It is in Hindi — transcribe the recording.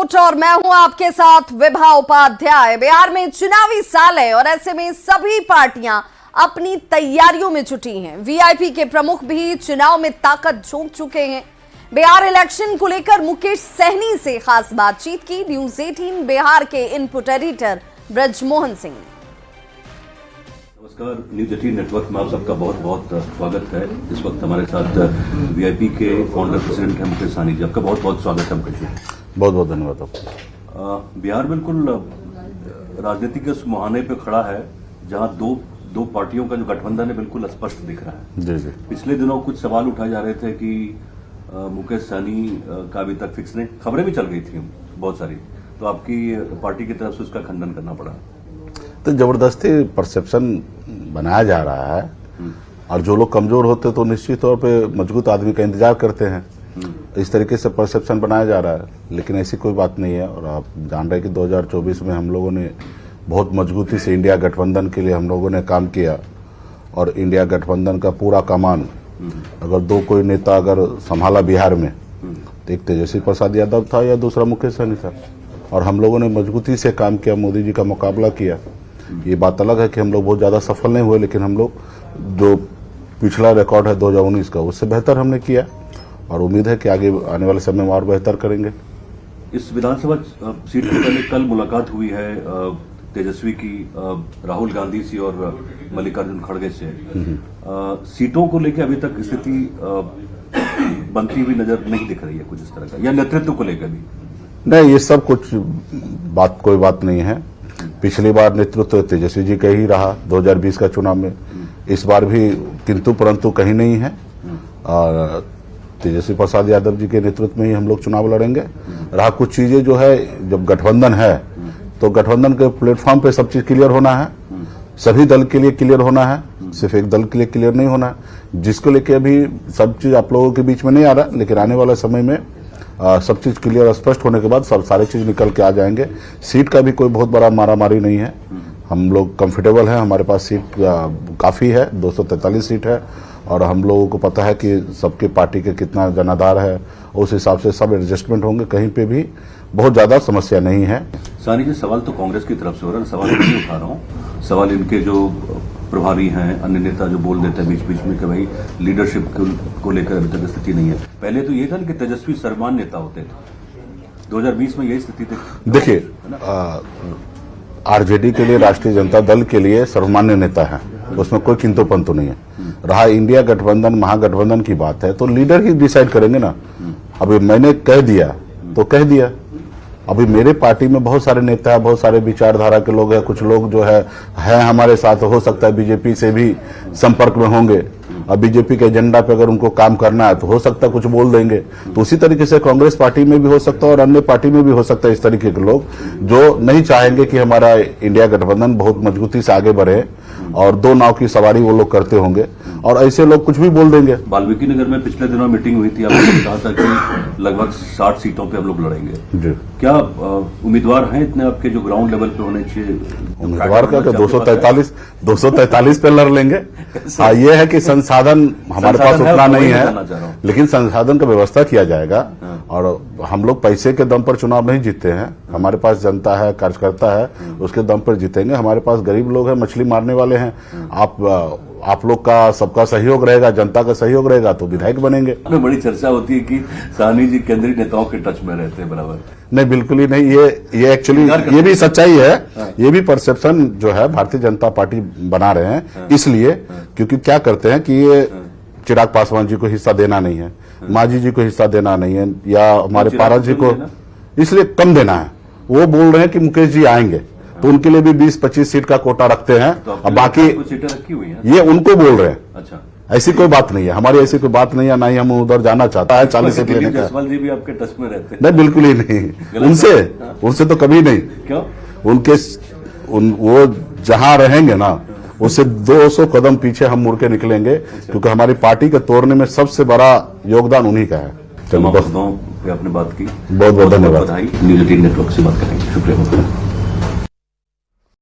रिपोर्ट और मैं हूं आपके साथ विभा उपाध्याय। बिहार में चुनावी साल है और ऐसे में सभी पार्टियां अपनी तैयारियों में जुटी हैं। वीआईपी के प्रमुख भी चुनाव में ताकत झोंक चुके हैं। बिहार इलेक्शन को लेकर मुकेश सहनी से खास बातचीत की न्यूज 18 बिहार के इनपुट एडिटर ब्रजमोहन सिंह ने। नमस्कार, न्यूज 18 नेटवर्क में आप सबका बहुत बहुत स्वागत है। इस वक्त हमारे साथ वीआईपी के फाउंडर प्रेसिडेंट हैं मुकेश सहनी जी। आपका बहुत बहुत स्वागत है मुकेश जी। बहुत बहुत धन्यवाद आपको। बिहार बिल्कुल राजनीति के उस मुहाने पे खड़ा है जहां दो पार्टियों का जो गठबंधन है बिल्कुल स्पष्ट दिख रहा है। जी जी। पिछले दिनों कुछ सवाल उठाए जा रहे थे कि मुकेश सहनी का अभी तक फिक्स नहीं, खबरें भी चल रही थी बहुत सारी, तो आपकी पार्टी की तरफ से उसका खंडन करना पड़ा। तो जबरदस्ती परसेप्शन बनाया जा रहा है और जो लोग कमजोर होते तो निश्चित तौर पे मजबूत आदमी का इंतजार करते हैं। इस तरीके से परसेप्शन बनाया जा रहा है, लेकिन ऐसी कोई बात नहीं है। और आप जान रहे हैं कि 2024 में हम लोगों ने बहुत मजबूती से इंडिया गठबंधन के लिए हम लोगों ने काम किया और इंडिया गठबंधन का पूरा कमान अगर कोई नेता अगर संभाला बिहार में तो एक तेजस्वी प्रसाद यादव था या दूसरा मुकेश सहनी था। और हम लोगों ने मजबूती से काम किया, मोदी जी का मुकाबला किया। ये बात अलग है कि हम लोग बहुत ज्यादा सफल नहीं हुए, लेकिन हम लोग जो पिछला रिकॉर्ड है 2019 का उससे बेहतर हमने किया और उम्मीद है कि आगे आने वाले समय में और बेहतर करेंगे। इस विधानसभा सीट के पहले कल मुलाकात हुई है तेजस्वी की राहुल गांधी से और मल्लिकार्जुन खड़गे से। सीटों को लेकर अभी तक स्थिति बनती हुई नजर नहीं दिख रही है कुछ इस तरह का, या नेतृत्व को लेकर भी नहीं। ये सब कुछ कोई बात नहीं है। पिछली बार नेतृत्व तेजस्वी जी का ही रहा 2020 का चुनाव में, इस बार भी किंतु परंतु कहीं नहीं है और तेजस्वी प्रसाद यादव जी के नेतृत्व में ही हम लोग चुनाव लड़ेंगे। रहा कुछ चीजें जो है, जब गठबंधन है तो गठबंधन के प्लेटफॉर्म पे सब चीज क्लियर होना है, सभी दल के लिए क्लियर होना है, सिर्फ एक दल के लिए क्लियर नहीं होना है। जिसको लेके अभी सब चीज आप लोगों के बीच में नहीं आ रहा, लेकिन आने वाले समय में सब चीज क्लियर स्पष्ट होने के बाद सारे चीज निकल के आ जाएंगे। सीट का भी कोई बहुत बड़ा मारामारी नहीं है, हम लोग कंफर्टेबल हैं। हमारे पास सीट काफी है, 243 सीट है और हम लोगों को पता है कि सबके पार्टी के कितना जनाधार है, उस हिसाब से सब एडजस्टमेंट होंगे। कहीं पे भी बहुत ज्यादा समस्या नहीं है। सहनी जी, सवाल तो कांग्रेस की तरफ से हो रहा है, सवाल नहीं उठा रहा हूँ। सवाल इनके जो प्रभारी हैं, अन्य नेता जो बोल देते हैं बीच बीच में कि भाई लीडरशिप को लेकर अभी तक स्थिति नहीं है। पहले तो ये था कि तेजस्वी सर्वमान्य नेता होते थे, 2020 में यही स्थिति थी। देखिए, आरजेडी के लिए, राष्ट्रीय जनता दल के लिए सर्वमान्य नेता है, उसमें कोई किंतु परंतु नहीं है। रहा इंडिया गठबंधन महागठबंधन की बात है तो लीडर ही डिसाइड करेंगे ना। अभी मैंने कह दिया तो कह दिया। अभी मेरे पार्टी में बहुत सारे नेता है, बहुत सारे विचारधारा के लोग हैं, कुछ लोग जो है हमारे साथ, हो सकता है बीजेपी से भी संपर्क में होंगे और बीजेपी के एजेंडा पे अगर उनको काम करना है तो हो सकता है कुछ बोल देंगे। तो उसी तरीके से कांग्रेस पार्टी में भी हो सकता है और अन्य पार्टी में भी हो सकता है इस तरीके के लोग जो नहीं चाहेंगे कि हमारा इंडिया गठबंधन बहुत मजबूती से आगे बढ़े और दो नाव की सवारी वो लोग करते होंगे और ऐसे लोग कुछ भी बोल देंगे। वाल्मीकि नगर में पिछले दिनों मीटिंग हुई थी, आपने कहा था कि लगभग 60 सीटों पे हम लोग लड़ेंगे। क्या उम्मीदवार हैं इतने आपके जो ग्राउंड लेवल पे होने चाहिए? उम्मीदवार का 243 पे लड़ लेंगे। हाँ, ये है कि संसाधन हमारे पास उतना नहीं है, लेकिन संसाधन का व्यवस्था किया जाएगा। और हम लोग पैसे के दम पर चुनाव नहीं जीतते हैं, हमारे पास जनता है, कार्यकर्ता है, उसके दम पर जीतेंगे। हमारे पास गरीब लोग हैं, मछली मारने वाले हैं। आप लोग का सबका सहयोग रहेगा, जनता का सहयोग रहेगा तो विधायक बनेंगे। बड़ी चर्चा होती है कि सहनी जी केंद्रीय नेताओं के टच में रहते हैं बराबर। नहीं, बिल्कुल ही नहीं। ये एक्चुअली ये भी सच्चाई है। ये भी परसेप्शन जो है भारतीय जनता पार्टी बना रहे हैं, इसलिए क्योंकि क्या करते हैं कि ये चिराग पासवान जी को हिस्सा देना नहीं है, मांझी जी को हिस्सा देना नहीं है, या हमारे पारस जी को इसलिए कम देना है। वो बोल रहे हैं कि मुकेश जी आएंगे तो उनके लिए भी 20-25 सीट का कोटा रखते हैं और बाकी सीटें रखी हुई हैं। ये उनको बोल रहे हैं। अच्छा, ऐसी कोई बात नहीं है, हमारी ऐसी कोई बात नहीं है, ना ही हम उधर जाना चाहता है 40 सीट लेने का। जायसवाल जी भी आपके टच में रहते हैं? नहीं, बिल्कुल ही नहीं। उनसे तो कभी नहीं। क्यों? वो जहां रहेंगे ना उससे 200 कदम पीछे हम मुड़ के निकलेंगे, क्योंकि हमारी पार्टी के तोड़ने में सबसे बड़ा योगदान उन्हीं का है। आपने बात की, बहुत बहुत धन्यवाद। न्यूज 18 नेटवर्क से बात करेंगे। शुक्रिया।